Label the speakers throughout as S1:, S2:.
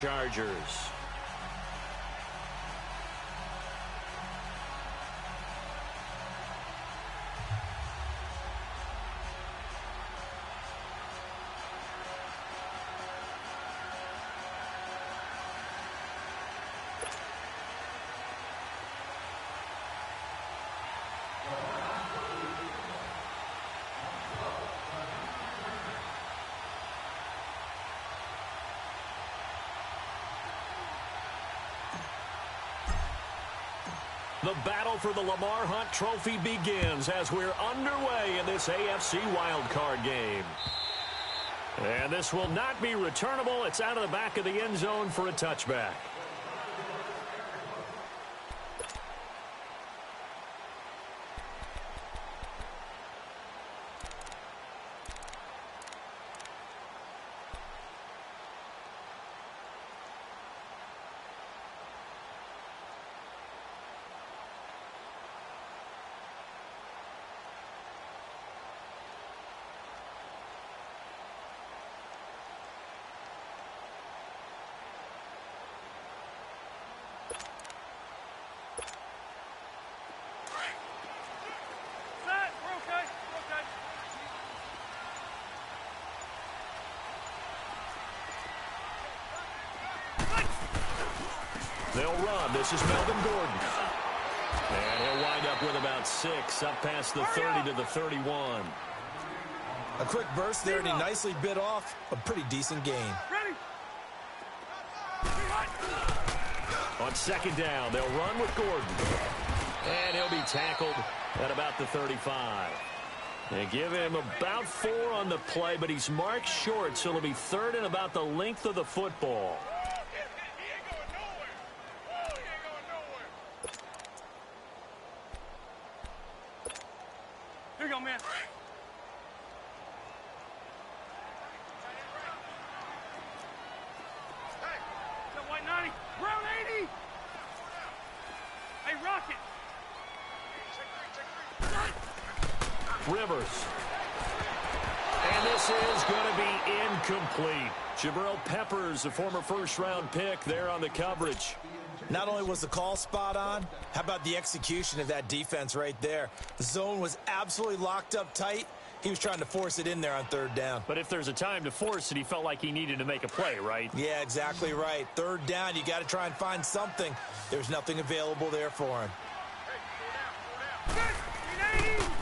S1: Chargers. The battle for the Lamar Hunt Trophy begins as we're underway in this AFC wildcard game. And this will not be returnable. It's out of the back of the end zone for a touchback. They'll run. This is Melvin Gordon. And he'll wind up with about 6, up past the 30 to the 31.
S2: A quick burst there, and he nicely bit off a pretty decent gain.
S1: On second down, they'll run with Gordon. And he'll be tackled at about the 35. They give him about 4 on the play, but he's marked short, so it'll be third and about the length of the football.
S3: Here you go, man. Hey, that white 90, brown 80. Hey, Rocket.
S1: Rivers. And this is going to be incomplete. Jabril Peppers, a former first-round pick, there on the coverage.
S2: Not only was the call spot on, how about the execution of that defense right there? The zone was absolutely locked up tight. He was trying to force it in there on third down.
S1: But if there's a time to force it, he felt like he needed to make a play, right?
S2: Yeah, exactly right. Third down, you got to try and find something. There's nothing available there for him.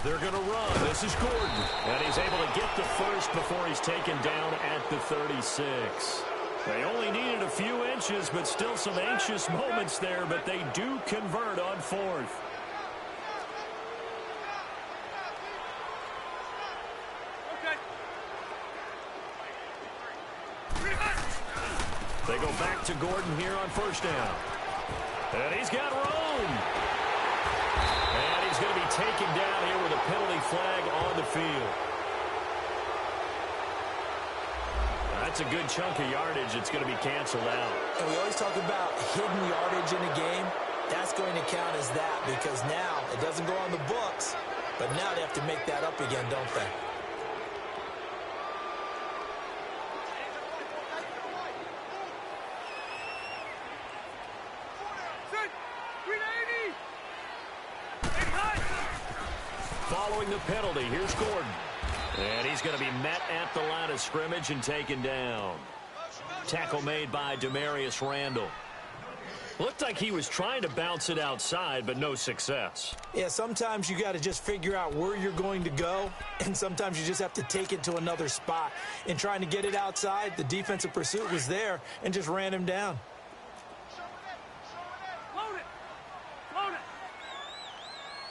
S1: They're going to run. This is Gordon. And he's able to get the first before he's taken down at the 36. They only needed a few inches, but still some anxious moments there, but they do convert on fourth. They go back to Gordon here on first down. And he's got room. And he's going to be taken down here with a penalty flag on the field. That's a good chunk of yardage. It's going to be canceled out.
S2: And we always talk about hidden yardage in a game. That's going to count as that because now it doesn't go on the books, but now they have to make that up again, don't they?
S1: Following the penalty, here's Gordon. And he's going to be met at the line of scrimmage and taken down. Tackle made by Demarius Randall. Looked like he was trying to bounce it outside, but no success.
S2: Yeah, sometimes you got to just figure out where you're going to go, and sometimes you just have to take it to another spot. In trying to get it outside, the defensive pursuit was there and just ran him down.
S3: Load it. Load it.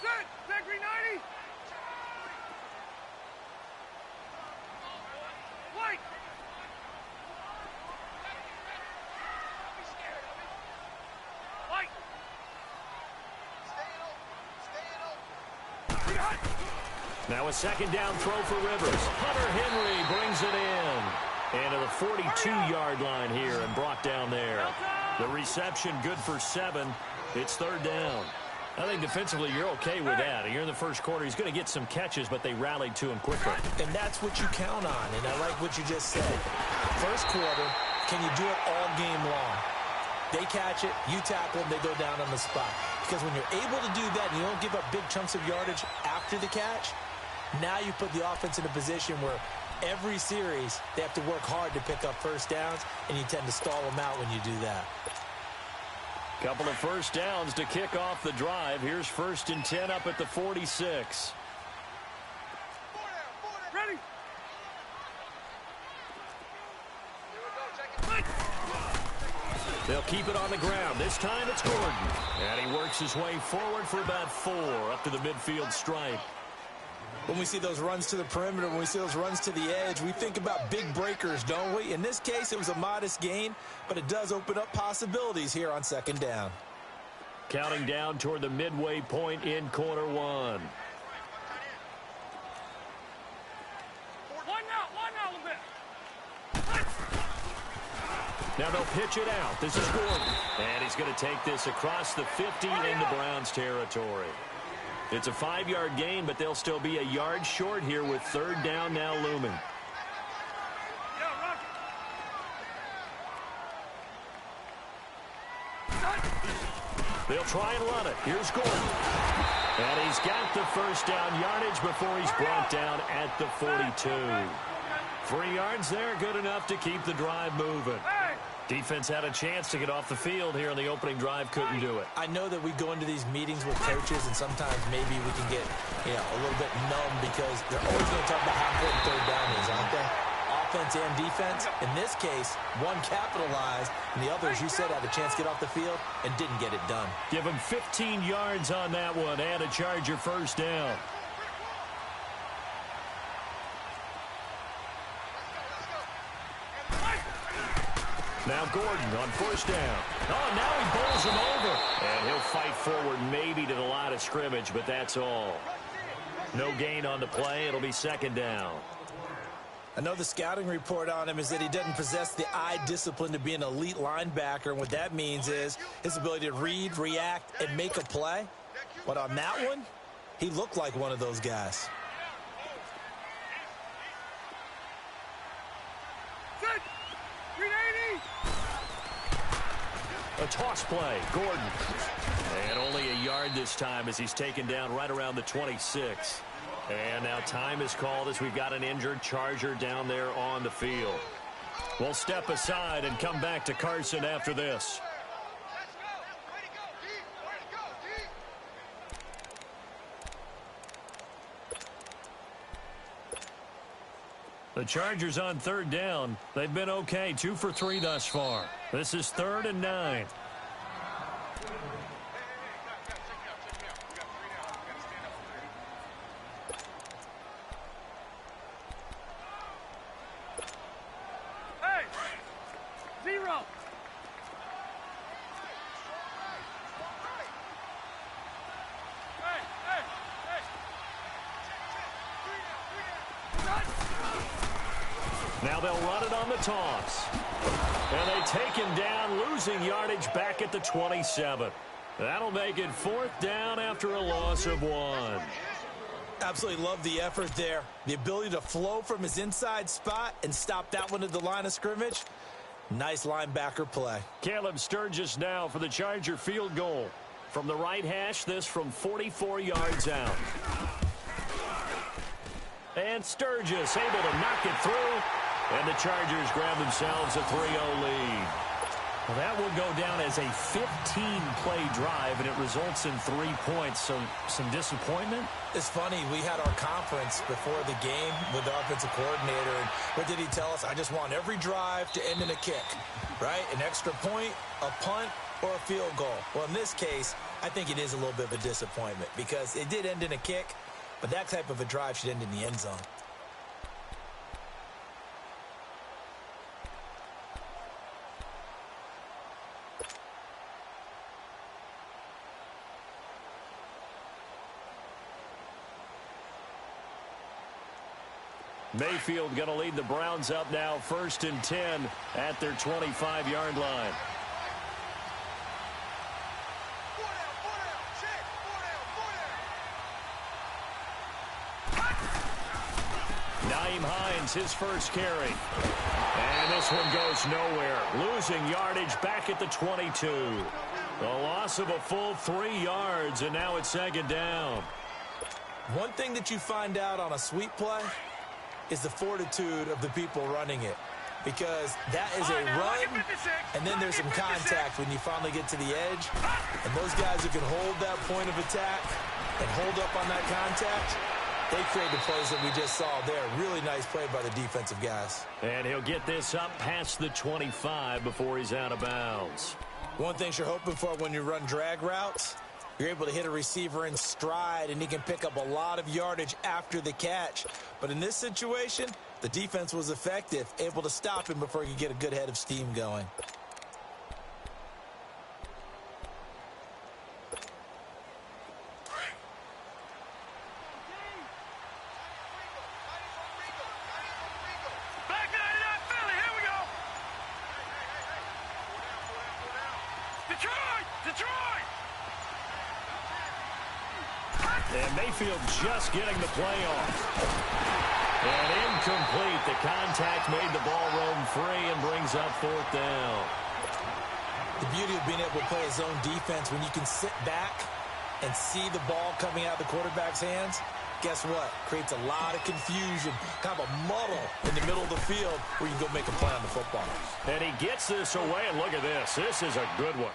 S3: Set. Zachary 90. White. White.
S1: Now a second down throw for Rivers. Hunter Henry brings it in. And to the 42-yard line here and brought down there. The reception good for 7. It's third down. I think defensively you're okay with that. Here in the first quarter, he's going to get some catches, but they rallied to him quickly.
S2: And that's what you count on, and I like what you just said. First quarter, can you do it all game long? They catch it, you tackle them, they go down on the spot. Because when you're able to do that and you don't give up big chunks of yardage after the catch, now you put the offense in a position where every series they have to work hard to pick up first downs, and you tend to stall them out when you do that.
S1: Couple of first downs to kick off the drive. Here's 1st and 10 up at the 46.
S3: Ready?
S1: They'll keep it on the ground. This time it's Gordon. And he works his way forward for about 4 up to the midfield stripe.
S2: When we see those runs to the perimeter, when we see those runs to the edge, we think about big breakers, don't we? In this case, it was a modest gain, but it does open up possibilities here on 2nd down.
S1: Counting down toward the midway point in quarter 1.
S3: One now, a little bit.
S1: Now they'll pitch it out. This is Gordon. And he's going to take this across the 50 into Browns territory. It's a 5-yard gain, but they'll still be a yard short here with 3rd down now looming. They'll try and run it. Here's Gordon. And he's got the first down yardage before he's brought down at the 42. 3 yards there, good enough to keep the drive moving. Defense had a chance to get off the field here in the opening drive, couldn't do it.
S2: I know that we go into these meetings with coaches, and sometimes maybe we can get a little bit numb because they're always going to talk about how important 3rd down is, aren't they? Offense and defense. In this case, one capitalized, and the other, as you said, had a chance to get off the field and didn't get it done.
S1: Give him 15 yards on that one and a Charger first down. Now Gordon on 1st down. Oh, now he bowls him over. And he'll fight forward maybe to the line of scrimmage, but that's all. No gain on the play. It'll be 2nd down.
S2: I know the scouting report on him is that he doesn't possess the eye discipline to be an elite linebacker. And what that means is his ability to read, react, and make a play. But on that one, he looked like one of those guys.
S1: A toss play, Gordon. And only a yard this time as he's taken down right around the 26. And now time is called as we've got an injured Charger down there on the field. We'll step aside and come back to Carson after this. The Chargers on 3rd down. They've been okay, 2 for 3 thus far. This is 3rd and 9.
S3: Hey! 0.
S1: Now they'll run it on the toss. And they take him down, losing yardage back at the 27. That'll make it 4th down after a loss of 1.
S2: Absolutely love the effort there. The ability to flow from his inside spot and stop that one at the line of scrimmage. Nice linebacker play.
S1: Caleb Sturgis now for the Charger field goal. From the right hash, this from 44 yards out. And Sturgis able to knock it through. And the Chargers grab themselves a 3-0 lead. Well, that will go down as a 15-play drive, and it results in 3 points. So some disappointment?
S2: It's funny. We had our conference before the game with the offensive coordinator. And what did he tell us? I just want every drive to end in a kick, right? An extra point, a punt, or a field goal. Well, in this case, I think it is a little bit of a disappointment because it did end in a kick, but that type of a drive should end in the end zone.
S1: Mayfield going to lead the Browns up now, 1st and 10 at their 25-yard line. Nyheim Hines, his first carry. And this one goes nowhere. Losing yardage back at the 22. A loss of a full 3 yards, and now it's second down.
S2: One thing that you find out on a sweep play is the fortitude of the people running it. Because that is a run, and then there's some contact when you finally get to the edge. And those guys who can hold that point of attack and hold up on that contact, they create the plays that we just saw there. Really nice play by the defensive guys.
S1: And he'll get this up past the 25 before he's out of bounds.
S2: One thing you're hoping for when you run drag routes, you're able to hit a receiver in stride, and he can pick up a lot of yardage after the catch. But in this situation, the defense was effective, able to stop him before he could get a good head of steam going.
S3: Back it up, Philly. Here we go. Detroit! Detroit!
S1: And Mayfield just getting the play off. And incomplete. The contact made the ball roam free and brings up fourth down.
S2: The beauty of being able to play a zone defense when you can sit back and see the ball coming out of the quarterback's hands, guess what? Creates a lot of confusion, kind of a muddle in the middle of the field where you can go make a play on the football.
S1: And he gets this away, and look at this. This is a good one.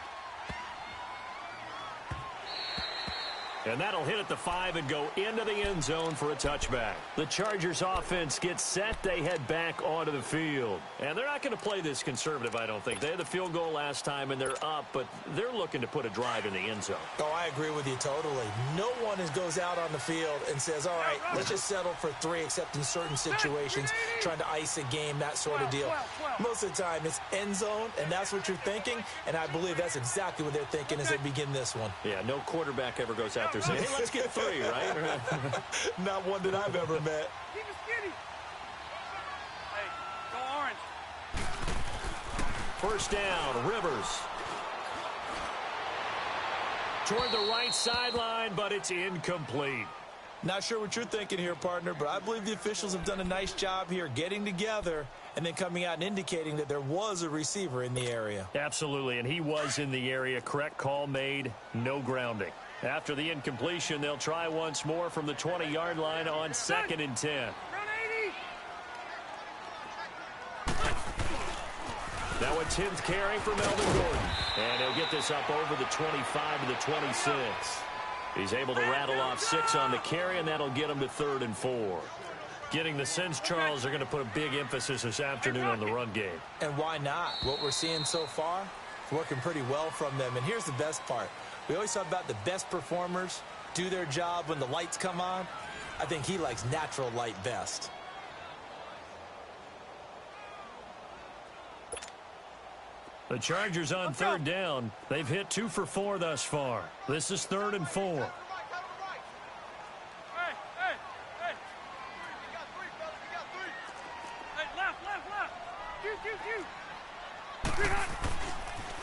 S1: And that'll hit at the 5 and go into the end zone for a touchback. The Chargers offense gets set. They head back onto the field. And they're not going to play this conservative, I don't think. They had the field goal last time, and they're up, but they're looking to put a drive in the end zone.
S2: Oh, I agree with you totally. No one goes out on the field and says, all right, let's just settle for 3, except in certain situations, trying to ice a game, that sort of deal. Most of the time, it's end zone, and that's what you're thinking, and I believe that's exactly what they're thinking as they begin this one.
S1: Yeah, no quarterback ever goes out there saying, hey, let's get 3, right?
S2: Not one that I've ever met.
S3: Keep it skinny. Hey, go orange.
S1: First down, Rivers. Toward the right sideline, but it's incomplete.
S2: Not sure what you're thinking here, partner, but I believe the officials have done a nice job here getting together and then coming out and indicating that there was a receiver in the area.
S1: Absolutely, and he was in the area. Correct call made, no grounding. After the incompletion, they'll try once more from the 20-yard line on 2nd and 10.
S3: Run 80.
S1: Now a 10th carry for Melvin Gordon. And he'll get this up over the 25 to the 26. He's able to rattle off 6 on the carry, and that'll get him to 3rd and 4. Getting the sense, Charles, they're going to put a big emphasis this afternoon on the run game.
S2: And why not? What we're seeing so far is working pretty well from them. And here's the best part. We always talk about the best performers do their job when the lights come on. I think he likes natural light best.
S1: The Chargers on 3rd down. They've hit 2 for 4 thus far. This is 3rd and 4.
S3: Hey, hey, hey. You got 3, fellas. You got 3. Hey, left, left, left. Shoot.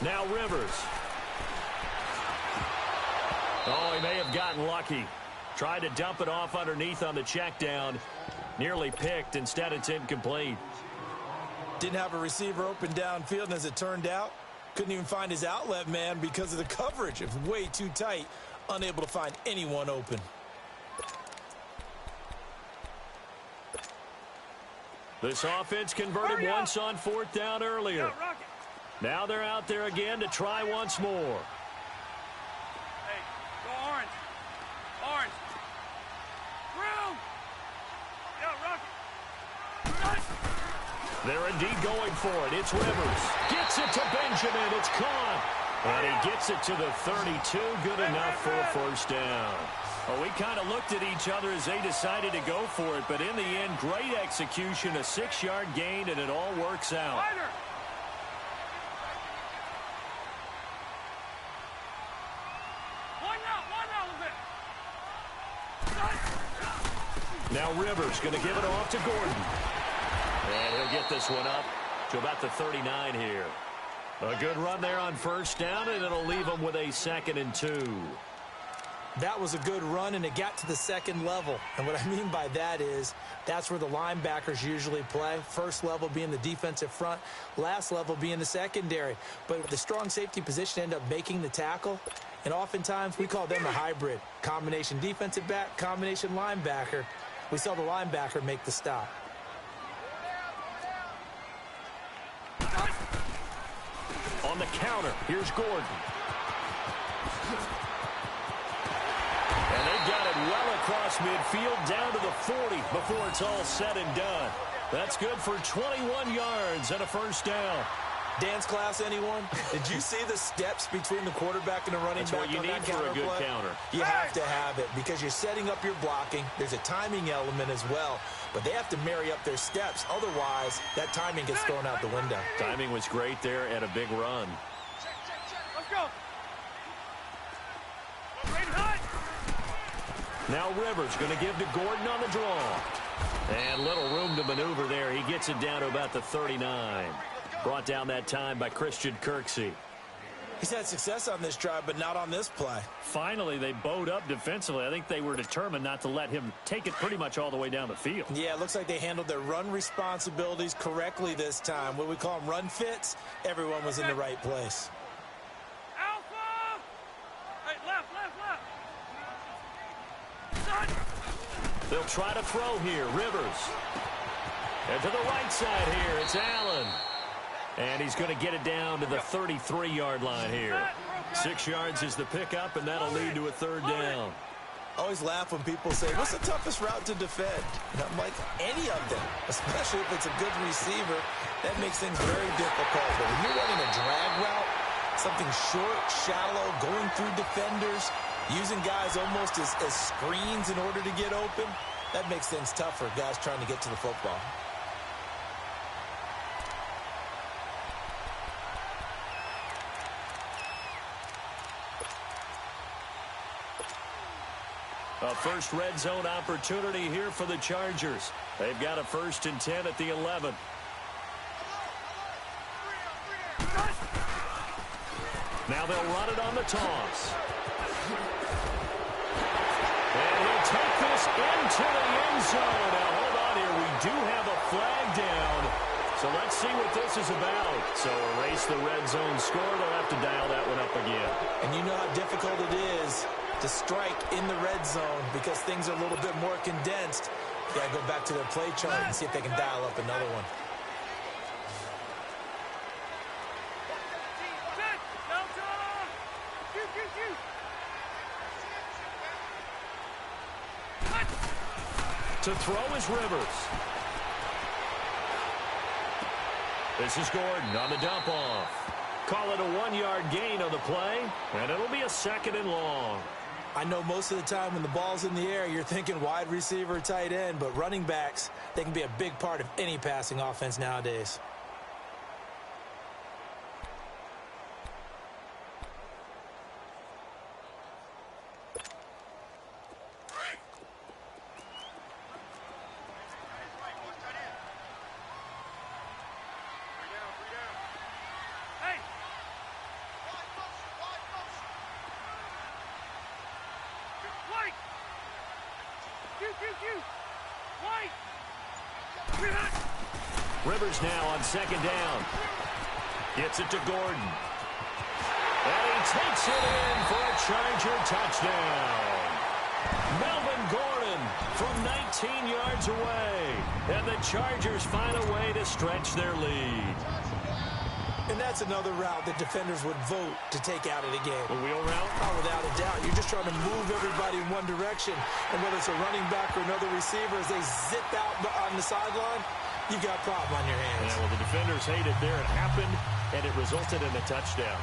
S1: Now Rivers. Oh, he may have gotten lucky. Tried to dump it off underneath on the check down. Nearly picked. Instead, it's incomplete.
S2: Didn't have a receiver open downfield, and as it turned out, couldn't even find his outlet man because of the coverage. It was way too tight, unable to find anyone open.
S1: This offense converted once on 4th down earlier. Now they're out there again to try once more.
S3: Hey, go orange. Orange. Room. Yeah, Rocket.
S1: They're indeed going for it. It's Rivers. Gets it to Benjamin. It's caught. And he gets it to the 32. Good enough for a first down. Well, we kind of looked at each other as they decided to go for it. But in the end, great execution, a 6-yard gain, and it all works out. Now Rivers going to give it off to Gordon. And he'll get this one up to about the 39 here. A good run there on first down, and it'll leave him with a 2nd and 2.
S2: That was a good run, and it got to the second level. And what I mean by that is that's where the linebackers usually play. First level being the defensive front, last level being the secondary. But the strong safety position ended up making the tackle, and oftentimes we call them a hybrid. Combination defensive back, combination linebacker. We saw the linebacker make the stop.
S1: On the counter, here's Gordon. And they've got it well across midfield down to the 40 before it's all said and done. That's good for 21 yards and a first down.
S2: Dance class, anyone? Did you see the steps between the quarterback and the running back?
S1: That's what you need for a good counter.
S2: You have to have it because you're setting up your blocking. There's a timing element as well, but they have to marry up their steps. Otherwise, that timing gets thrown out the window.
S1: Timing was great there and a big run.
S3: Let's go. Ready, hot.
S1: Now Rivers going to give to Gordon on the draw. And little room to maneuver there. He gets it down to about the 39. Brought down that time by Christian Kirksey.
S2: He's had success on this drive, but not on this play.
S1: Finally, they bowed up defensively. I think they were determined not to let him take it pretty much all the way down the field.
S2: Yeah, it looks like they handled their run responsibilities correctly this time. What we call them run fits, everyone was in the right place.
S3: Alpha! Hey, left. Son!
S1: They'll try to throw here. Rivers. And to the right side here, it's Allen. And he's going to get it down to the 33-yard line here. 6 yards is the pickup, and that'll lead to a third down.
S2: I always laugh when people say, what's the toughest route to defend? And I'm like, any of them, especially if it's a good receiver. That makes things very difficult. But when you're running a drag route, something short, shallow, going through defenders, using guys almost as screens in order to get open, that makes things tough for guys trying to get to the football.
S1: A first red zone opportunity here for the Chargers. They've got a 1st and 10 at the 11. Now they'll run it on the toss. And he'll take this into the end zone. Now hold on here. We do have a flag down. So let's see what this is about. So erase the red zone score. They'll have to dial that one up again.
S2: And you know how difficult it is to strike in the red zone because things are a little bit more condensed. You got to go back to their play chart and see if they can dial up another one.
S1: To throw is Rivers. This is Gordon on the dump off. Call it a 1-yard gain on the play, and it'll be a 2nd and long.
S2: I know most of the time when the ball's in the air, you're thinking wide receiver, tight end, but running backs, they can be a big part of any passing offense nowadays.
S1: Rivers now on 2nd down. Gets it to Gordon. And he takes it in for a Charger touchdown. Melvin Gordon from 19 yards away. And the Chargers find a way to stretch their lead.
S2: And that's another route that defenders would vote to take out of the game.
S1: A wheel route?
S2: Oh, without a doubt. You're just trying to move everybody in one direction. And whether it's a running back or another receiver, as they zip out on the sideline, you've got a problem on your hands.
S1: Yeah, well, the defenders hate it there. It happened, and it resulted in a touchdown.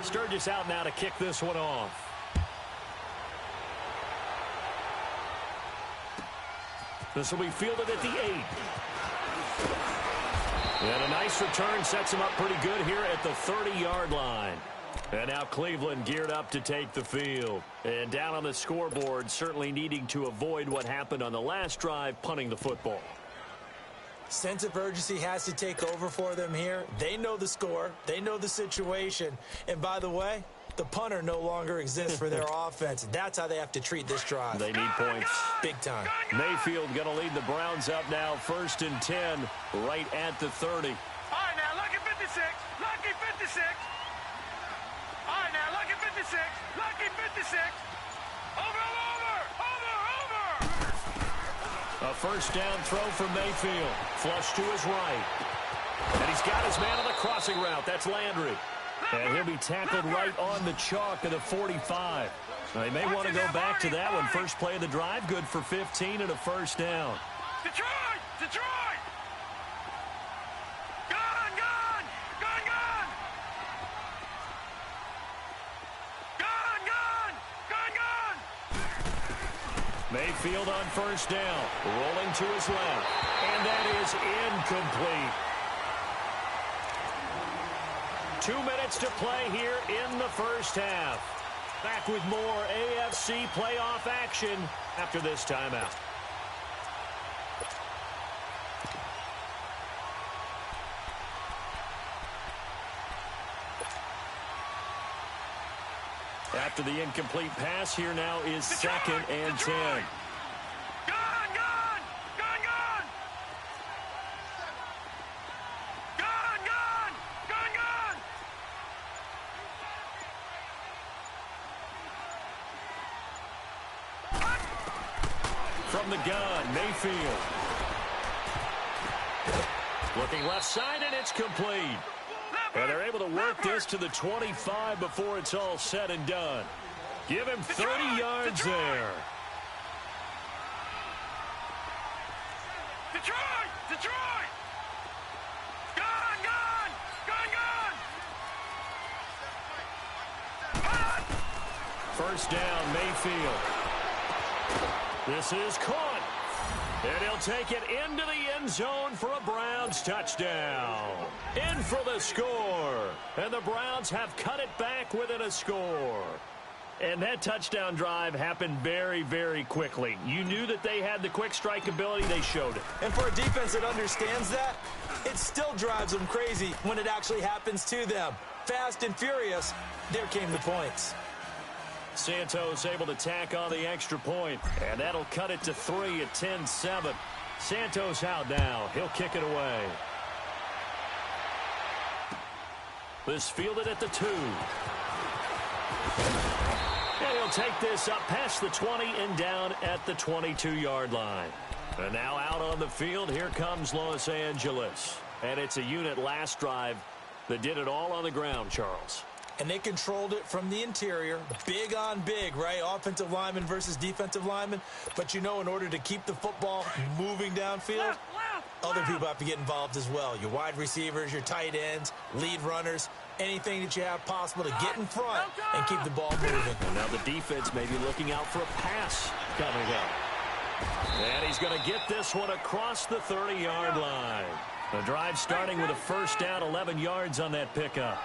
S1: Sturgis out now to kick this one off. This will be fielded at the 8. And a nice return sets him up pretty good here at the 30-yard line. And now Cleveland geared up to take the field. And down on the scoreboard, certainly needing to avoid what happened on the last drive, punting the football.
S2: Sense of urgency has to take over for them here. They know the score. They know the situation. And by the way, the punter no longer exists for their offense. That's how they have to treat this drive.
S1: They need points.
S2: Big time.
S1: Mayfield going to lead the Browns up now, 1st and 10, right at the 30.
S3: All right, now, lucky 56. Lucky 56. All right, now, lucky 56. Lucky 56. Over.
S1: A first down throw for Mayfield. Flush to his right. And he's got his man on the crossing route. That's Landry. And he'll be tackled right on the chalk of the 45. They may want to go back to that one. First play of the drive, good for 15 and a first down.
S3: Detroit! Gun!
S1: Mayfield on first down. Rolling to his left. And that is incomplete. 2 minutes to play here in the first half. Back with more AFC playoff action after this timeout. After the incomplete pass, here now is 2nd and 10.
S3: Gun!
S1: From the gun, Mayfield. Looking left side, and it's complete. And they're able to work this to the 25 before it's all said and done. Give him 30 yards there.
S3: Detroit! Gun!
S1: First down, Mayfield. This is caught. And he'll take it into the end zone for a Browns touchdown. In for the score. And the Browns have cut it back within a score. And that touchdown drive happened very, very quickly. You knew that they had the quick strike ability. They showed it.
S2: And for a defense that understands that, it still drives them crazy when it actually happens to them. Fast and furious, there came the points.
S1: Santos able to tack on the extra point, and that'll cut it to 3 at 10-7. Santos out now. He'll kick it away. This fielded at the 2. And he'll take this up past the 20 and down at the 22-yard line. And now out on the field, here comes Los Angeles. And it's a unit last drive that did it all on the ground, Charles.
S2: And they controlled it from the interior. Big on big, right? Offensive lineman versus defensive lineman. But you know, in order to keep the football moving downfield, other people have to get involved as well. Your wide receivers, your tight ends, lead runners, anything that you have possible to get in front and keep the ball moving.
S1: And now the defense may be looking out for a pass coming up. And he's going to get this one across the 30-yard line. The drive starting with a first down, 11 yards on that pickup.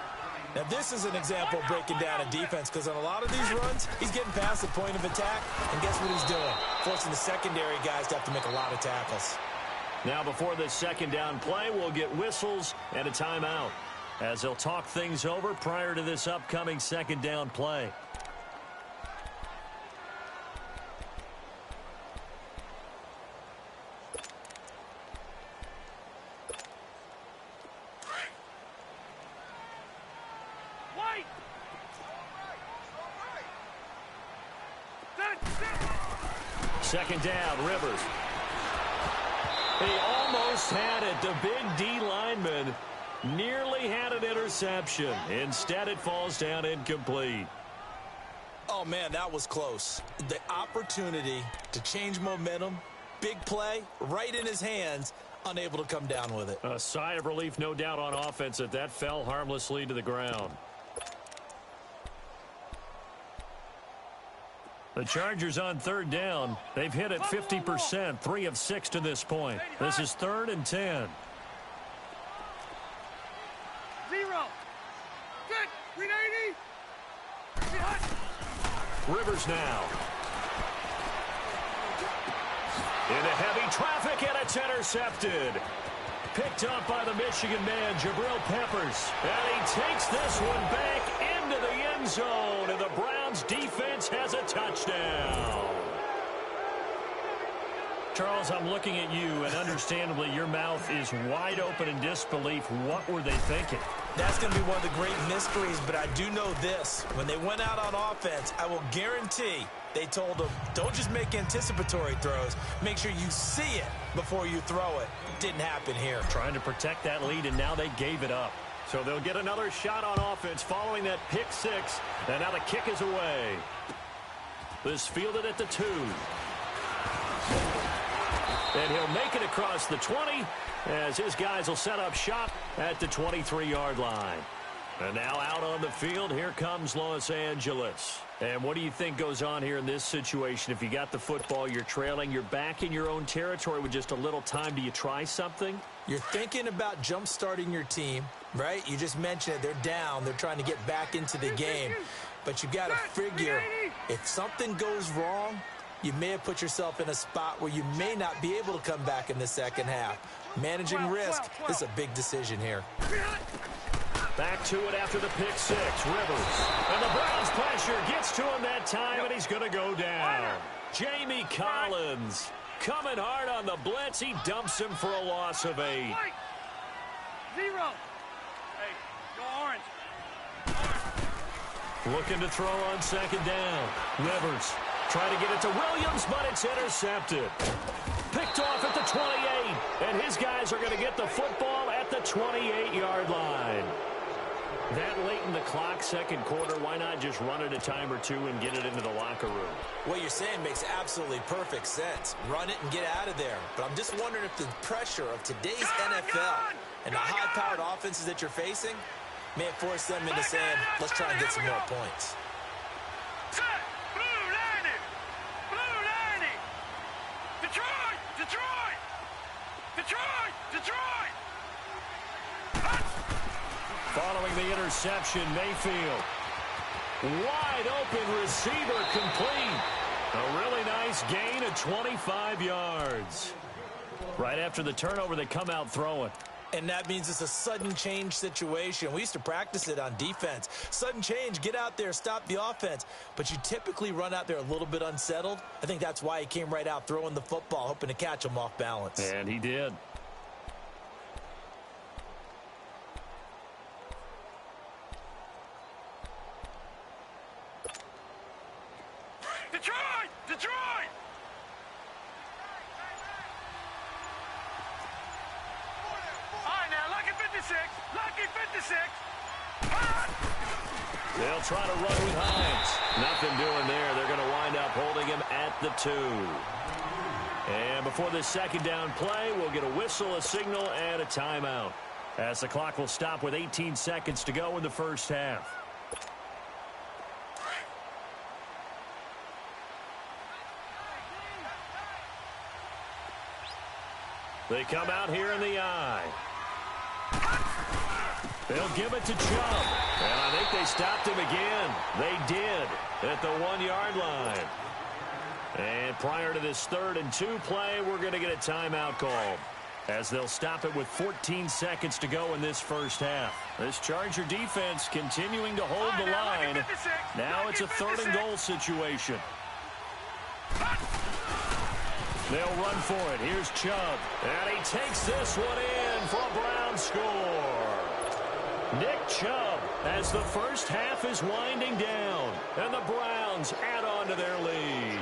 S2: Now, this is an example of breaking down a defense, because on a lot of these runs, he's getting past the point of attack, and guess what he's doing? Forcing the secondary guys to have to make a lot of tackles.
S1: Now, before this second down play, we'll get whistles and a timeout as they'll talk things over prior to this upcoming second down play. Second down, Rivers. He almost had it. The big D lineman nearly had an interception. Instead, it falls down incomplete.
S2: Oh, man, that was close. The opportunity to change momentum, big play, right in his hands, unable to come down with it.
S1: A sigh of relief, no doubt, on offense that fell harmlessly to the ground. The Chargers on third down. They've hit it 50%, 3 of 6 to this point. This is 3rd and 10.
S3: 0. Good. 380.
S1: Rivers now. Into heavy traffic, and it's intercepted. Picked up by the Michigan man, Jabril Peppers. And he takes this one back into the end zone, and the Browns defense has a touchdown. Charles, I'm looking at you, and understandably, your mouth is wide open in disbelief. What were they thinking?
S2: That's going to be one of the great mysteries, but I do know this. When they went out on offense, I will guarantee they told them, don't just make anticipatory throws. Make sure you see it before you throw it. Didn't happen here.
S1: Trying to protect that lead, and now they gave it up. So they'll get another shot on offense following that pick six, and now the kick is away. This fielded at the 2. And he'll make it across the 20 as his guys will set up shop at the 23-yard line. And now out on the field, here comes Los Angeles. And what do you think goes on here in this situation? If you got the football, you're trailing, you're back in your own territory with just a little time. Do you try something?
S2: You're thinking about jump-starting your team, right? You just mentioned it. They're down. They're trying to get back into the game. But you got to figure, if something goes wrong, you may have put yourself in a spot where you may not be able to come back in the second half. Managing risk, this is a big decision here.
S1: Back to it after the pick six. Rivers. And the Browns pressure gets to him that time, and he's going to go down. Jamie Collins coming hard on the blitz. He dumps him for a loss of 8.
S3: 0. Hey, go orange.
S1: Looking to throw on second down. Rivers trying to get it to Williams, but it's intercepted. Picked off at the 28, and his guys are going to get the football at the 28-yard line. That late in the clock, second quarter, why not just run it a time or two and get it into the locker room?
S2: What you're saying makes absolutely perfect sense. Run it and get out of there. But I'm just wondering if the pressure of today's NFL and the high-powered offenses that you're facing may have forced them into saying, let's try and get some more points.
S1: Following the interception, Mayfield. Wide open receiver complete. A really nice gain of 25 yards. Right after the turnover, they come out throwing.
S2: And that means it's a sudden change situation. We used to practice it on defense. Sudden change, get out there, stop the offense. But you typically run out there a little bit unsettled. I think that's why he came right out throwing the football, hoping to catch him off balance.
S1: And he did.
S3: Detroit! All right, now, lucky 56. Lucky 56.
S1: They'll try to run with Hines. Nothing doing there. They're going to wind up holding him at the 2. And before this second down play, we'll get a whistle, a signal, and a timeout, as the clock will stop with 18 seconds to go in the first half. They come out here in the eye. They'll give it to Chubb. And I think they stopped him again. They did at the 1-yard line. And prior to this 3rd and 2 play, we're going to get a timeout called, as they'll stop it with 14 seconds to go in this first half. This Charger defense continuing to hold the line. Now it's a 3rd and goal situation. They'll run for it. Here's Chubb. And he takes this one in for a Brown score. Nick Chubb, as the first half is winding down. And the Browns add on to their lead.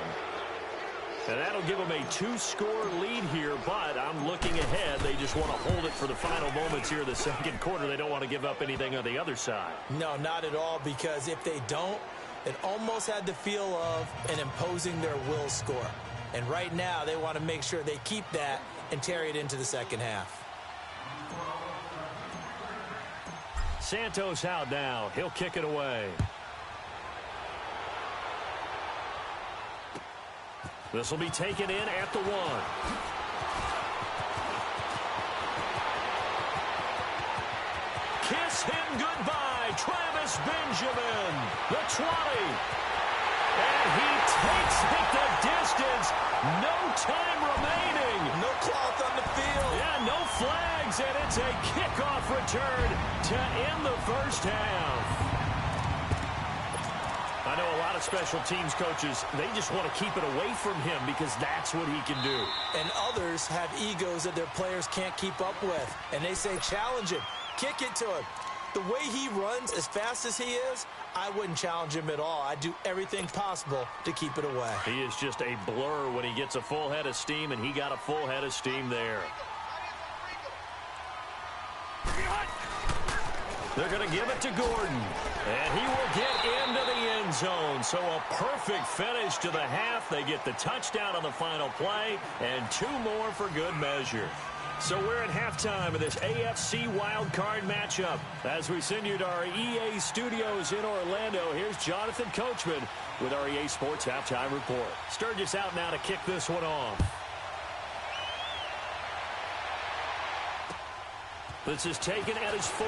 S1: And that'll give them a 2-score lead here, but I'm looking ahead. They just want to hold it for the final moments here in the second quarter. They don't want to give up anything on the other side.
S2: No, not at all, because if they don't, it almost had the feel of an imposing their will score. And right now, they want to make sure they keep that and carry it into the second half.
S1: Santos out now. He'll kick it away. This will be taken in at the 1. Kiss him goodbye, Travis Benjamin. The 20. And he takes it the distance. No time remaining.
S2: No cloth on the field.
S1: Yeah, no flags. It's a kickoff return to end the first half. I know a lot of special teams coaches, they just want to keep it away from him because that's what he can do.
S2: And others have egos that their players can't keep up with. And they say, challenge him, kick it to him. The way he runs as fast as he is, I wouldn't challenge him at all. I'd do everything possible to keep it away.
S1: He is just a blur when he gets a full head of steam, and he got a full head of steam there. They're going to give it to Gordon, and he will get into the end zone. So a perfect finish to the half. They get the touchdown on the final play, and 2 more for good measure. So we're at halftime of this AFC wildcard matchup. As we send you to our EA studios in Orlando, here's Jonathan Coachman with our EA Sports Halftime Report. Sturgis out now to kick this one off. This is taken at his 4.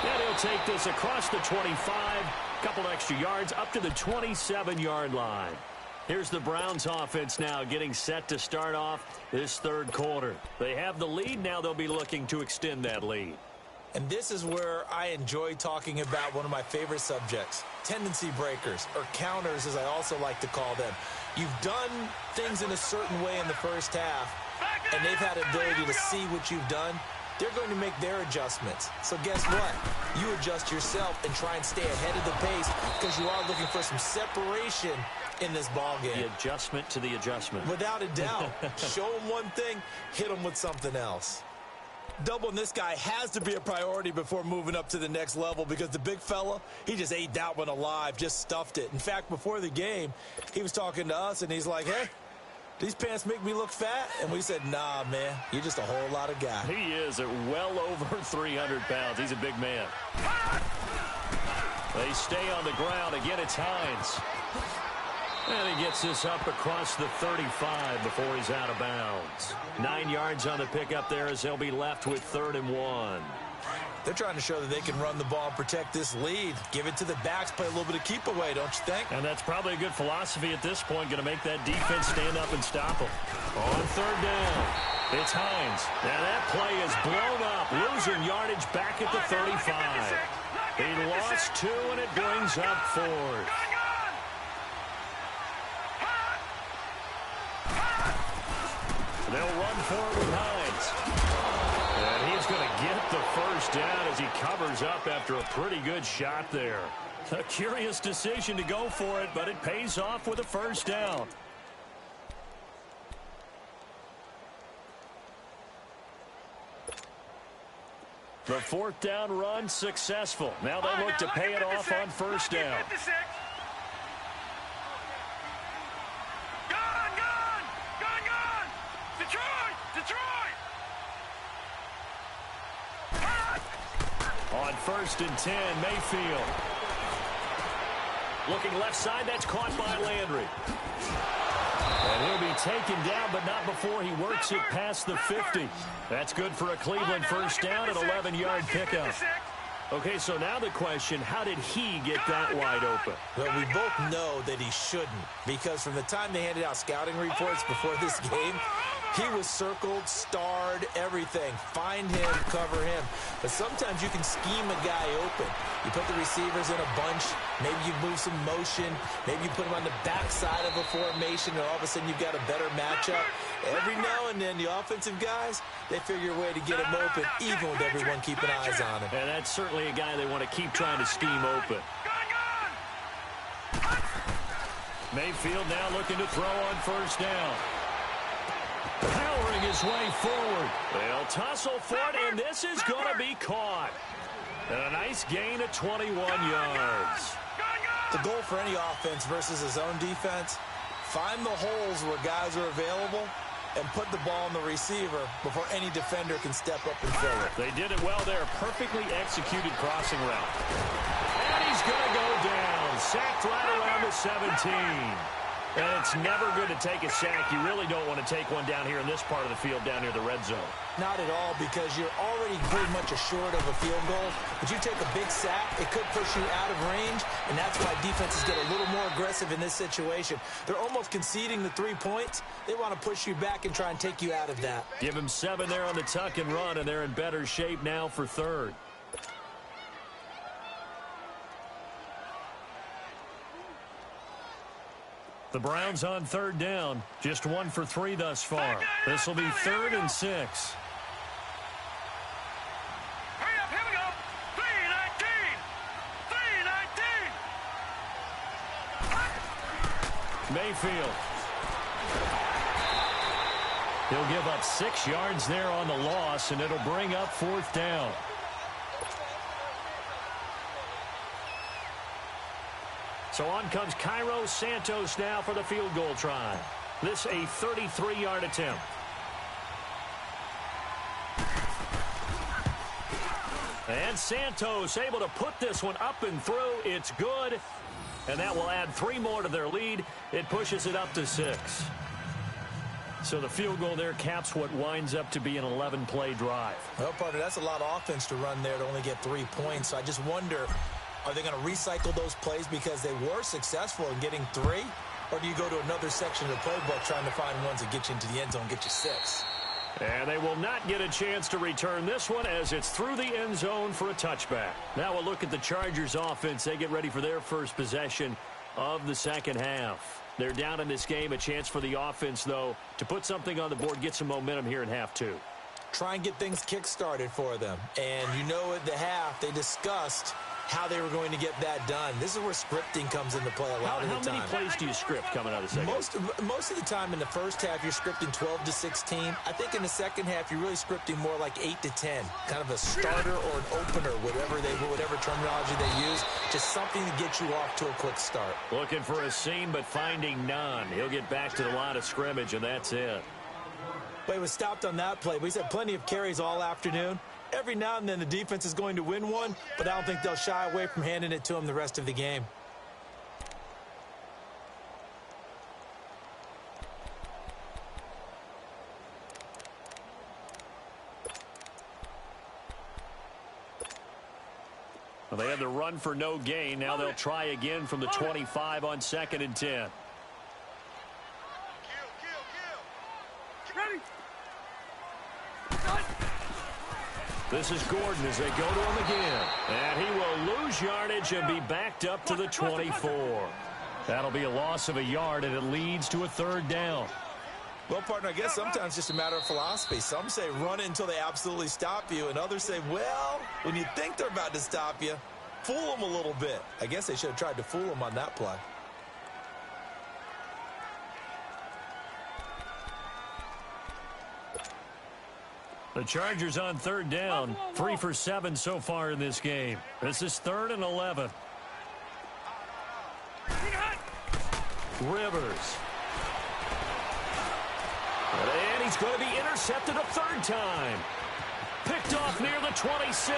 S1: And he'll take this across the 25. Couple extra yards up to the 27-yard line. Here's the Browns offense now getting set to start off this third quarter. They have the lead. Now they'll be looking to extend that lead.
S2: And this is where I enjoy talking about one of my favorite subjects, tendency breakers, or counters as I also like to call them. You've done things in a certain way in the first half, and they've had the ability to see what you've done. They're going to make their adjustments. So guess what? You adjust yourself and try and stay ahead of the pace because you are looking for some separation in this ball game.
S1: The adjustment to the adjustment.
S2: Without a doubt. Show them one thing, hit them with something else. Doubling this guy has to be a priority before moving up to the next level because the big fella, he just ate that one alive, just stuffed it. In fact, before the game, he was talking to us, and he's like, hey, these pants make me look fat? And we said, nah, man, you're just a whole lot of guy.
S1: He is at well over 300 pounds. He's a big man. They stay on the ground. Again, it's Hines. And he gets this up across the 35 before he's out of bounds. 9 yards on the pickup there as they'll be left with 3rd and 1.
S2: They're trying to show that they can run the ball and protect this lead. Give it to the backs, play a little bit of keep away, don't you think?
S1: And that's probably a good philosophy at this point, going to make that defense stand up and stop them. On 3rd down, it's Hines. Now that play is blown up, losing yardage back at the 35. He lost 2, and it brings up 4th. They'll run forward with Hines. And he's going to get the first down as he covers up after a pretty good shot there. A curious decision to go for it, but it pays off with a first down. The 4th down run successful. Now they'll look to pay it off on first down. On 1st and 10, Mayfield. Looking left side, that's caught by Landry. And he'll be taken down, but not before he works it past the 50. That's good for a Cleveland first down at 11-yard pickup. Okay, so now the question, how did he get that wide open?
S2: Well, we both know that he shouldn't, because from the time they handed out scouting reports before this game, he was circled, starred, everything. Find him, cover him. But sometimes you can scheme a guy open. You put the receivers in a bunch. Maybe you move some motion. Maybe you put him on the backside of a formation, and all of a sudden you've got a better matchup. Every now and then, the offensive guys, they figure a way to get him open, even with everyone keeping eyes on him.
S1: And that's certainly a guy they want to keep trying to scheme open. Mayfield now looking to throw on first down. Powering his way forward. They'll tussle for it, and this is going to be caught. And a nice gain of 21 yards.
S2: The goal for any offense versus a zone defense, find the holes where guys are available and put the ball on the receiver before any defender can step up and fill it.
S1: They did it well there. Perfectly executed crossing route. And he's going to go down. Sacked right around the 17. And it's never good to take a sack. You really don't want to take one down here in this part of the field, down near the red zone.
S2: Not at all, because you're already pretty much assured of a field goal. But you take a big sack, it could push you out of range, and that's why defenses get a little more aggressive in this situation. They're almost conceding the 3 points. They want to push you back and try and take you out of that.
S1: Give them 7 there on the tuck and run, and they're in better shape now for third. The Browns on third down. Just 1 for 3 thus far. This will be 3rd and 6.
S3: Hurry up, here we go. 3:19.
S1: Mayfield. He'll give up 6 yards there on the loss, and it'll bring up 4th down. So on comes Cairo Santos now for the field goal try. This a 33-yard attempt. And Santos able to put this one up and through. It's good. And that will add 3 more to their lead. It pushes it up to 6. So the field goal there caps what winds up to be an 11-play drive.
S2: Well, partner, that's a lot of offense to run there to only get 3 points. So I just wonder, are they going to recycle those plays because they were successful in getting 3? Or do you go to another section of the playbook trying to find ones that get you into the end zone, get you 6?
S1: And they will not get a chance to return this one as it's through the end zone for a touchback. Now we'll look at the Chargers offense. They get ready for their first possession of the second half. They're down in this game. A chance for the offense, though, to put something on the board, get some momentum here in half 2.
S2: Try and get things kick-started for them. And you know at the half, they discussed how they were going to get that done. This is where scripting comes into play a lot of the time.
S1: How many plays do you script coming out of the second half?
S2: Most of the time in the first half, you're scripting 12 to 16. I think in the second half, you're really scripting more like 8 to 10. Kind of a starter or an opener, whatever terminology they use. Just something to get you off to a quick start.
S1: Looking for a seam, but finding none. He'll get back to the line of scrimmage, and that's it.
S2: But he was stopped on that play. But he's had plenty of carries all afternoon. Every now and then the defense is going to win one, but I don't think they'll shy away from handing it to him the rest of the game.
S1: Well, they had the run for no gain. Now they'll try again from the 25 on 2nd and 10.
S3: Ready?
S1: This is Gordon as they go to him again. And he will lose yardage and be backed up to the 24. That'll be a loss of a yard, and it leads to a 3rd down.
S2: Well, partner, I guess sometimes it's just a matter of philosophy. Some say run it until they absolutely stop you, and others say, well, when you think they're about to stop you, fool them a little bit. I guess they should have tried to fool them on that play.
S1: The Chargers on 3rd down, 3 for 7 so far in this game. This is 3rd and 11. Rivers. And he's going to be intercepted a 3rd time. Picked off near the 26.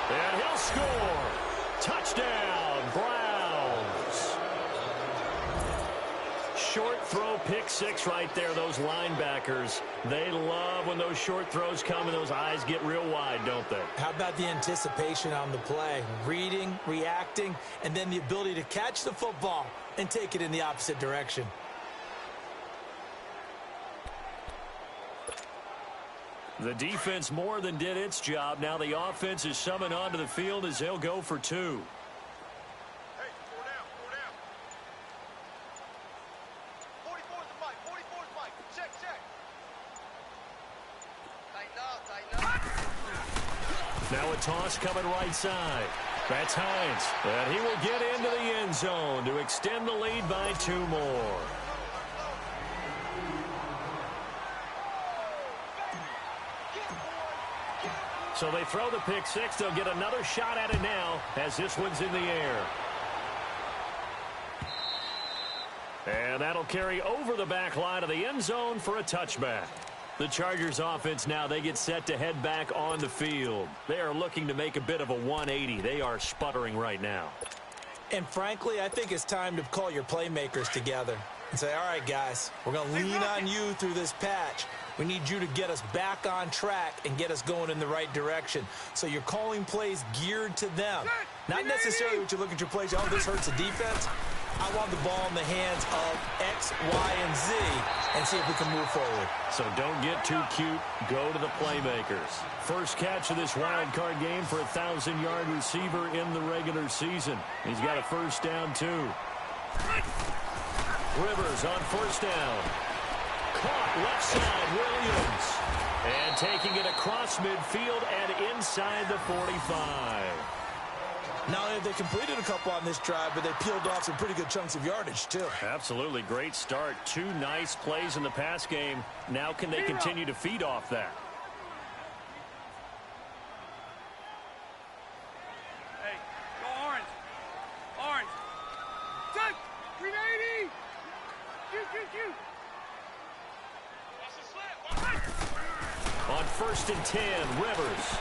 S1: And he'll score. Touchdown, Browns. Short throw, pick 6 right there. Those linebackers, they love when those short throws come and those eyes get real wide, don't they?
S2: How about the anticipation on the play? Reading, reacting, and then the ability to catch the football and take it in the opposite direction.
S1: The defense more than did its job. Now the offense is summoned onto the field as they'll go for 2. Now a toss coming right side. That's Hines. And he will get into the end zone to extend the lead by 2 more. So they throw the pick 6. They'll get another shot at it now as this one's in the air. And that'll carry over the back line of the end zone for a touchback. The Chargers offense now, they get set to head back on the field. They are looking to make a bit of a 180. They are sputtering right now.
S2: And frankly, I think it's time to call your playmakers together. and say, all right, guys, we're going to lean on you through this patch. We need you to get us back on track and get us going in the right direction. So you're calling plays geared to them. Not necessarily what you look at your plays, oh, this hurts the defense. I want the ball in the hands of X, Y, and Z and see if we can move forward.
S1: So don't get too cute. Go to the playmakers. First catch of this wild card game for a 1,000-yard receiver in the regular season. He's got a first down, too. Rivers on first down. Caught left side, Williams. And taking it across midfield and inside the 45.
S2: Not only have they completed a couple on this drive, but they peeled off some pretty good chunks of yardage, too.
S1: Absolutely. Great start. 2 nice plays in the pass game. Now can they continue to feed off that?
S3: Hey, go orange. Orange. Check. 380. Shoot.
S1: On first and 10, Rivers.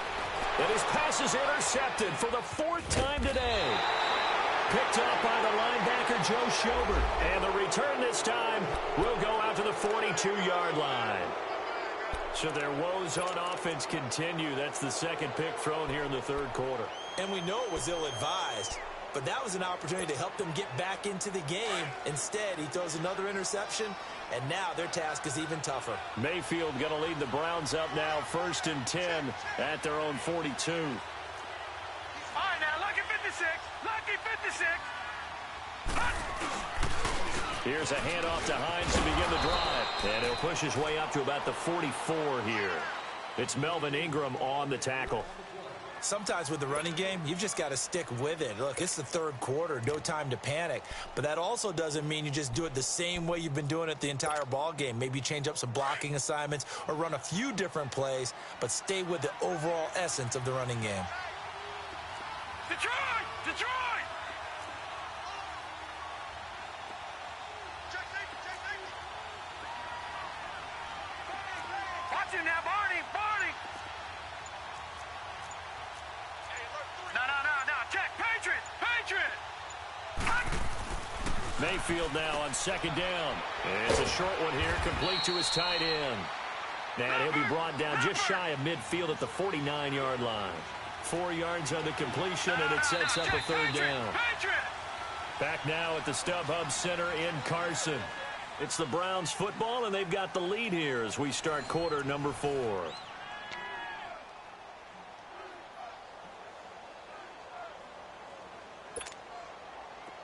S1: And his pass is intercepted for the 4th time today. Picked up by the linebacker, Joe Schobert. And the return this time will go out to the 42-yard line. So their woes on offense continue. That's the second pick thrown here in the 3rd quarter.
S2: And we know it was ill-advised, but that was an opportunity to help them get back into the game. Instead, he throws another interception, and now their task is even tougher.
S1: Mayfield going to lead the Browns up now, first and 10 at their own 42.
S3: All right, now, lucky 56. Lucky 56.
S1: Here's a handoff to Hines to begin the drive. And he'll push his way up to about the 44 here. It's Melvin Ingram on the tackle.
S2: Sometimes with the running game, you've just got to stick with it. Look, it's the 3rd quarter, no time to panic. But that also doesn't mean you just do it the same way you've been doing it the entire ball game. Maybe change up some blocking assignments or run a few different plays, but stay with the overall essence of the running game.
S3: Detroit! Watch him now, Barney! No, check! Patriot!
S1: Mayfield now on second down. It's a short one here, complete to his tight end. And he'll be brought down just shy of midfield at the 49-yard line. 4 yards on the completion, and it sets up a 3rd down. Back now at the StubHub Center in Carson. It's the Browns football, and they've got the lead here as we start quarter number 4.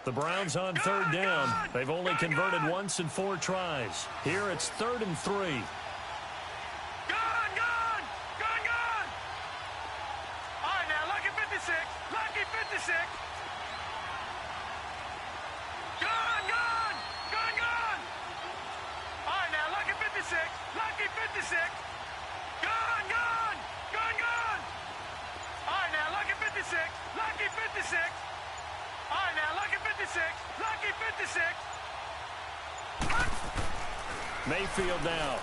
S1: The Browns on 3rd down. They've only converted once in 4 tries. Here it's 3rd and 3.
S3: Gone! All right, now, lucky 56. Gone! All right, now, lucky 56. Gone! All right, now, lucky 56. All right, now, lucky 56.
S1: Mayfield now.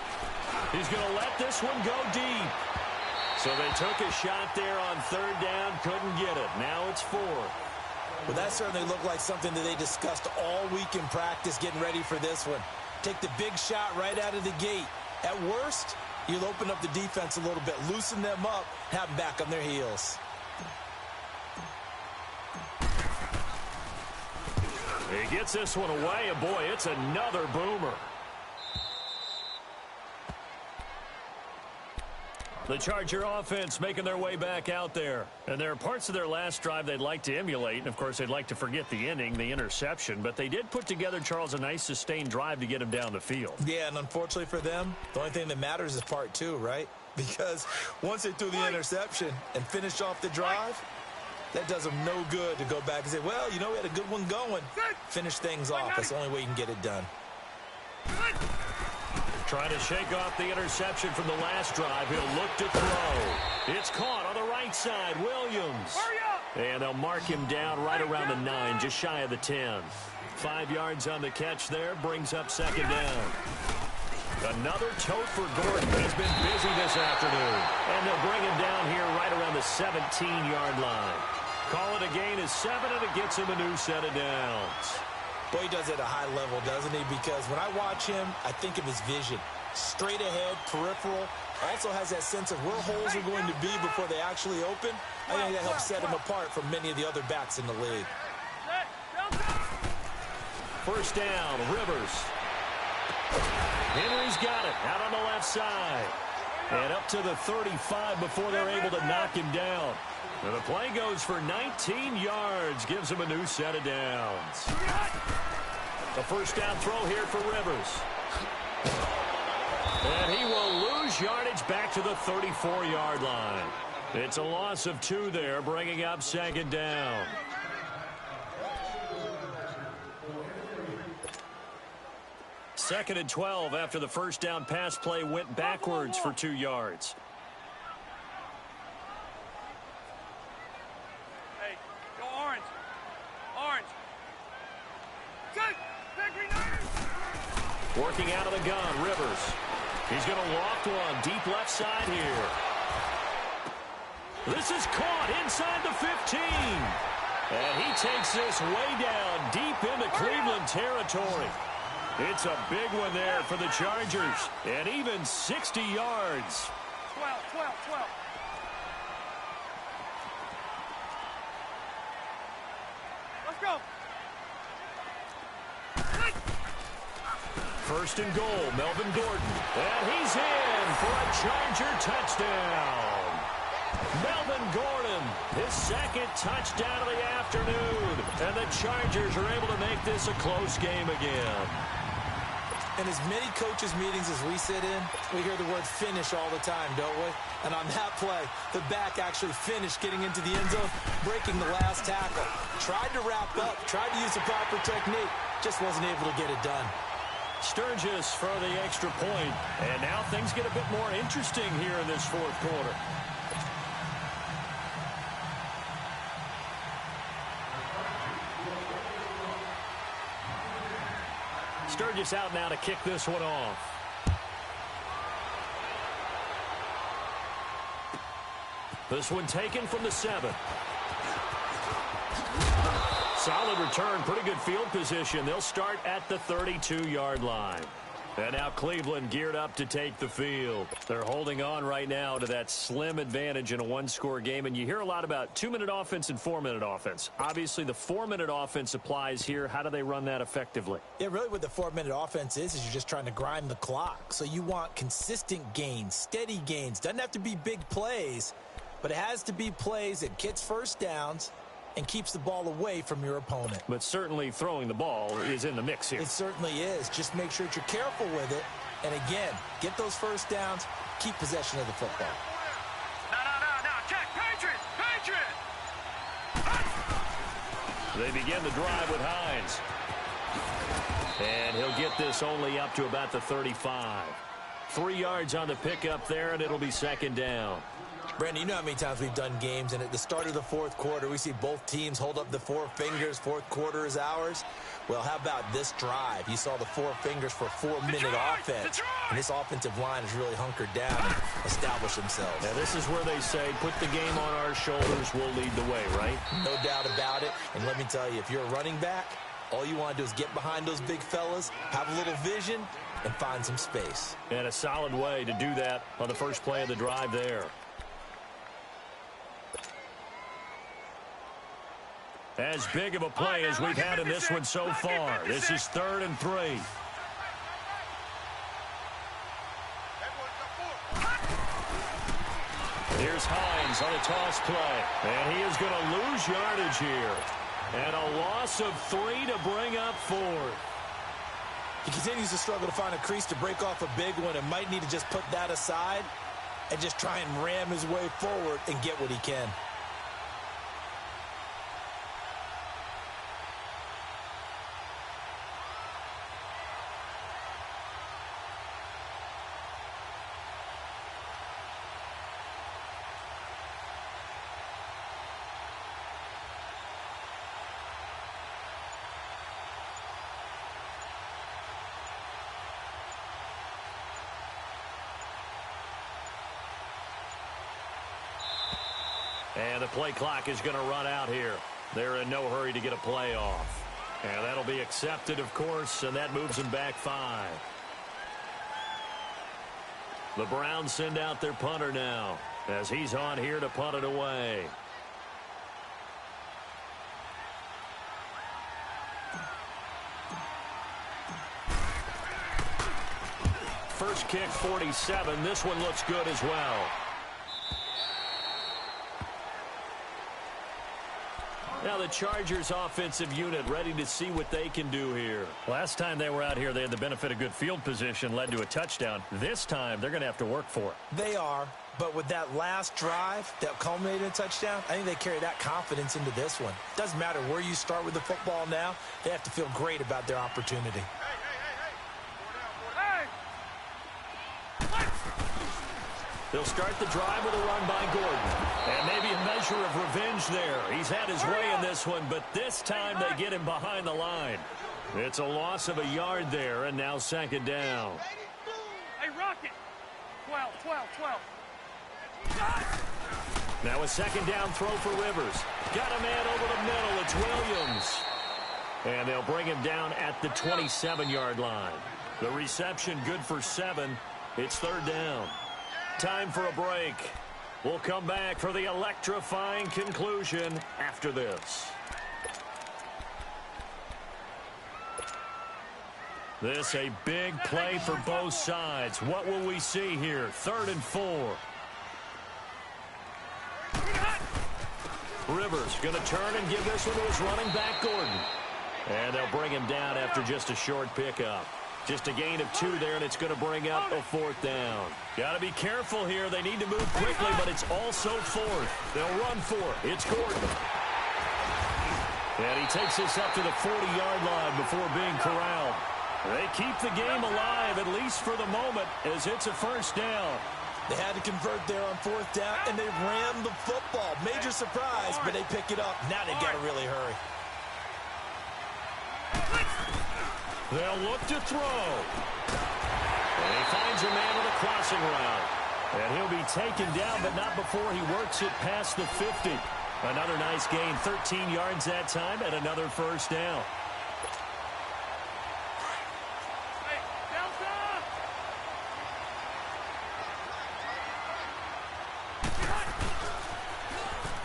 S1: He's going to let this one go deep. So they took a shot there on 3rd down, couldn't get it. Now it's 4.
S2: Well, that certainly looked like something that they discussed all week in practice, getting ready for this one. Take the big shot right out of the gate. At worst, you'll open up the defense a little bit, loosen them up, have them back on their heels.
S1: He gets this one away, and boy, it's another boomer. The Charger offense making their way back out there. And there are parts of their last drive they'd like to emulate. And, of course, they'd like to forget the inning, the interception. But they did put together, Charles, a nice sustained drive to get him down the field.
S2: Yeah, and unfortunately for them, the only thing that matters is part 2, right? Because once they threw the interception and finished off the drive, that does them no good to go back and say, well, you know, we had a good one going. Finish things off. That's the only way you can get it done.
S1: Trying to shake off the interception from the last drive. He'll look to throw. It's caught on the right side. Williams. And they'll mark him down right around the 9, just shy of the 10. 5 yards on the catch there. Brings up 2nd down. Another tote for Gordon. He's been busy this afternoon. And they'll bring him down here right around the 17-yard line. Call it a gain of 7, and it gets him a new set of downs.
S2: Boy, he does it at a high level, doesn't he? Because when I watch him, I think of his vision. Straight ahead, peripheral. Also has that sense of where holes are going to be before they actually open. I think that helps set him apart from many of the other backs in the league.
S1: First down, Rivers. Henry's got it out on the left side. And up to the 35 before they're able to knock him down. And the play goes for 19 yards, gives him a new set of downs. The first down throw here for Rivers. And he will lose yardage back to the 34-yard line. It's a loss of 2 there, bringing up second down. Second and 12 after the first down pass play went backwards for 2 yards.
S3: Hey, go orange. Orange. Good.
S1: Working out of the gun, Rivers. He's going to loft one deep left side here. This is caught inside the 15. And he takes this way down deep into Cleveland territory. It's a big one there for the Chargers. And even 60 yards.
S3: 12. Let's go.
S1: First and goal, Melvin Gordon. And he's in for a Charger touchdown. Melvin Gordon, his second touchdown of the afternoon. And the Chargers are able to make this a close game again.
S2: In as many coaches' meetings as we sit in, we hear the word finish all the time, don't we? And on that play, the back actually finished getting into the end zone, breaking the last tackle. Tried to wrap up, tried to use the proper technique, just wasn't able to get it done.
S1: Sturgis for the extra point. And now things get a bit more interesting here in this fourth quarter. Sturgis out now to kick this one off. This one taken from the 7. Solid return, pretty good field position. They'll start at the 32-yard line. And now Cleveland geared up to take the field. They're holding on right now to that slim advantage in a one-score game. And you hear a lot about 2-minute offense and 4-minute offense. Obviously, the 4-minute offense applies here. How do they run that effectively?
S2: Yeah, really what the 4-minute offense is you're just trying to grind the clock. So you want consistent gains, steady gains. Doesn't have to be big plays, but it has to be plays that gets first downs and keeps the ball away from your opponent.
S1: But certainly throwing the ball is in the mix here.
S2: It certainly is. Just make sure that you're careful with it. And again, get those first downs, keep possession of the football.
S3: No. Check. Patriot.
S1: They begin the drive with Hines. And he'll get this only up to about the 35. 3 yards on the pickup there, and it'll be second down.
S2: Brandon, you know how many times we've done games, and at the start of the fourth quarter, we see both teams hold up the 4 fingers, fourth quarter is ours. Well, how about this drive? You saw the 4 fingers for 4-minute offense, and this offensive line has really hunkered down and established themselves.
S1: Now, this is where they say, put the game on our shoulders, we'll lead the way, right?
S2: No doubt about it, and let me tell you, if you're a running back, all you want to do is get behind those big fellas, have a little vision, and find some space.
S1: And a solid way to do that on the first play of the drive there. As big of a play as we've had in this one so far. This is 3rd and 3. Here's Hines on a toss play. And he is going to lose yardage here. And a loss of 3 to bring up 4th.
S2: He continues to struggle to find a crease to break off a big one and might need to just put that aside and just try and ram his way forward and get what he can.
S1: And the play clock is going to run out here. They're in no hurry to get a play off. And that'll be accepted, of course, and that moves them back 5. The Browns send out their punter now as he's on here to punt it away. First kick, 47. This one looks good as well. Now the Chargers offensive unit ready to see what they can do here. Last time they were out here, they had the benefit of good field position, led to a touchdown. This time, they're going to have to work for it.
S2: They are, but with that last drive that culminated in a touchdown, I think they carry that confidence into this one. Doesn't matter where you start with the football now, they have to feel great about their opportunity.
S1: They'll start the drive with a run by Gordon. And maybe a measure of revenge there. He's had his way in this one, but this time they get him behind the line. It's a loss of a yard there, and now second down.
S3: Hey, Rocket. 12.
S1: Now a second down throw for Rivers. Got a man over the middle. It's Williams. And they'll bring him down at the 27-yard line. The reception good for 7. It's third down. Time for a break. We'll come back for the electrifying conclusion after this. This a big play for both sides. What will we see here? 3rd and 4. Rivers going to turn and give this one to his running back, Gordon. And they'll bring him down after just a short pickup. Just a gain of 2 there, and it's going to bring up a 4th down. Got to be careful here. They need to move quickly, but it's also 4th. They'll run for it. It's Gordon. And he takes this up to the 40-yard line before being corralled. They keep the game alive, at least for the moment, as it's a first down.
S2: They had to convert there on 4th down, and they ran the football. Major surprise, but they pick it up. Now they've got to really hurry.
S1: They'll look to throw. And he finds a man on the crossing route. And he'll be taken down, but not before he works it past the 50. Another nice gain, 13 yards that time, and another first down.
S3: Hey,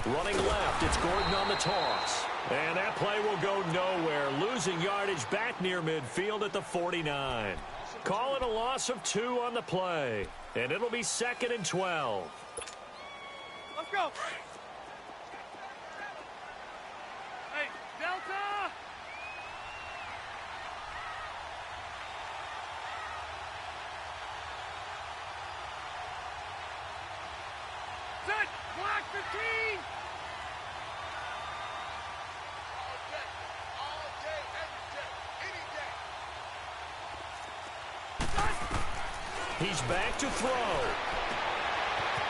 S3: Delta!
S1: Running left, it's Gordon on the toss. And that play will go nowhere. Losing yardage back near midfield at the 49. Call it a loss of 2 on the play. And it'll be 2nd and 12.
S3: Let's go. Hey, Delta! Set! Black 15!
S1: He's back to throw.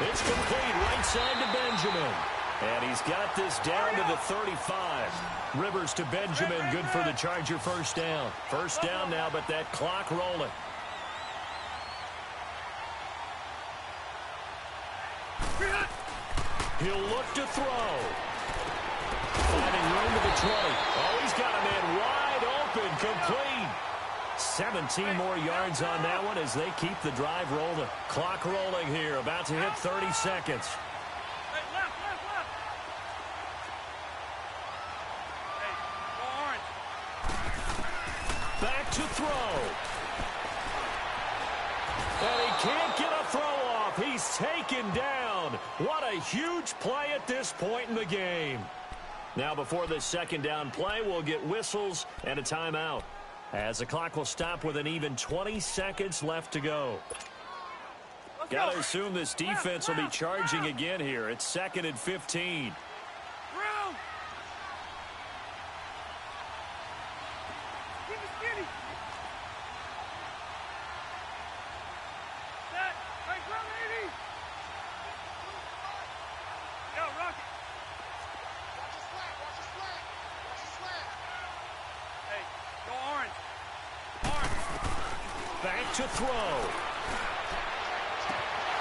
S1: It's complete right side to Benjamin. And he's got this down to the 35. Rivers to Benjamin, good for the Charger first down. First down now, but that clock rolling. He'll look to throw. Finding room to the 20. Oh, he's got a man wide open, complete. 17 more yards on that one as they keep the drive rolling. Clock rolling here, about to hit 30 seconds.
S3: Hey, left! Hey, go orange.
S1: Back to throw. And he can't get a throw off. He's taken down. What a huge play at this point in the game. Now before this second down play, we'll get whistles and a timeout, as the clock will stop with an even 20 seconds left to go. Got to assume this defense will be charging again here. It's 2nd and 15.
S3: Brown! Keep it skinny. Set. Right, ground 80. Yo, Rocket. Watch his flat. Hey, go orange. Orange.
S1: Back to throw.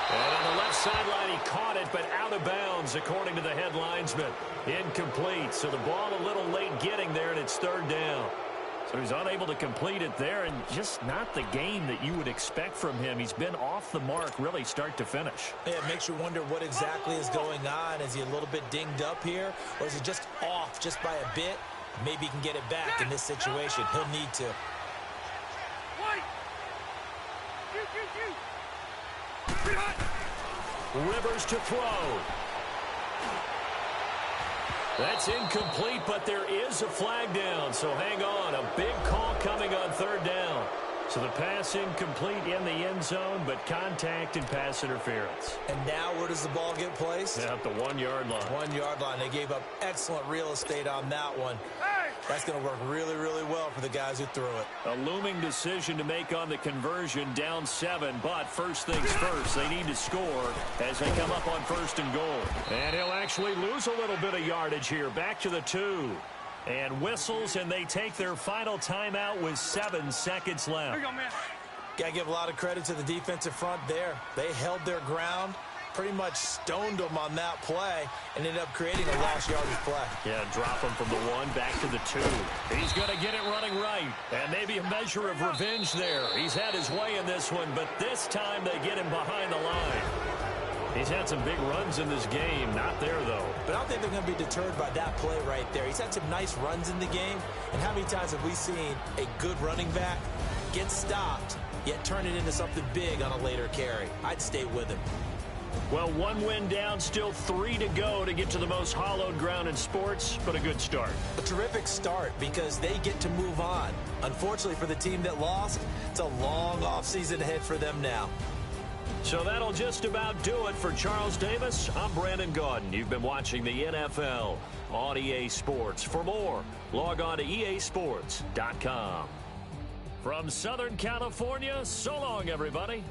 S1: And on the left sideline. He caught it, but out of bounds, according to the head linesman. Incomplete. So the ball a little late getting there, and it's third down. So he's unable to complete it there, and just not the game that you would expect from him. He's been off the mark really start to finish.
S2: Yeah, it makes you wonder what exactly is going on. Is he a little bit dinged up here, or is he just off just by a bit? Maybe he can get it back in this situation. He'll need to.
S1: Rivers to throw. That's incomplete, but there is a flag down, so hang on. A big call coming on third down. So the pass incomplete in the end zone, but contact and pass interference.
S2: And now where does the ball get placed?
S1: At the 1 yard line.
S2: 1 yard line. They gave up excellent real estate on that one. That's going to work really, really well for the guys who threw it.
S1: A looming decision to make on the conversion, down 7. But first things first, they need to score as they come up on 1st and goal. And he'll actually lose a little bit of yardage here. Back to the 2. And whistles, and they take their final timeout with 7 seconds left.
S3: Here you go, man.
S2: Got to give a lot of credit to the defensive front there. They held their ground, pretty much stoned them on that play, and ended up creating a lost yardage play.
S1: Yeah, drop him from the 1 back to the 2. He's going to get it running right, and maybe a measure of revenge there. He's had his way in this one, but this time they get him behind the line. He's had some big runs in this game. Not there, though.
S2: But I don't think they're going to be deterred by that play right there. He's had some nice runs in the game, and how many times have we seen a good running back get stopped, yet turn it into something big on a later carry? I'd stay with him.
S1: Well, 1 win down, still 3 to go to get to the most hallowed ground in sports, but a good start.
S2: A terrific start because they get to move on. Unfortunately for the team that lost, it's a long offseason ahead for them now.
S1: So that'll just about do it for Charles Davis. I'm Brandon Gaudin. You've been watching the NFL on EA Sports. For more, log on to easports.com. From Southern California, so long, everybody.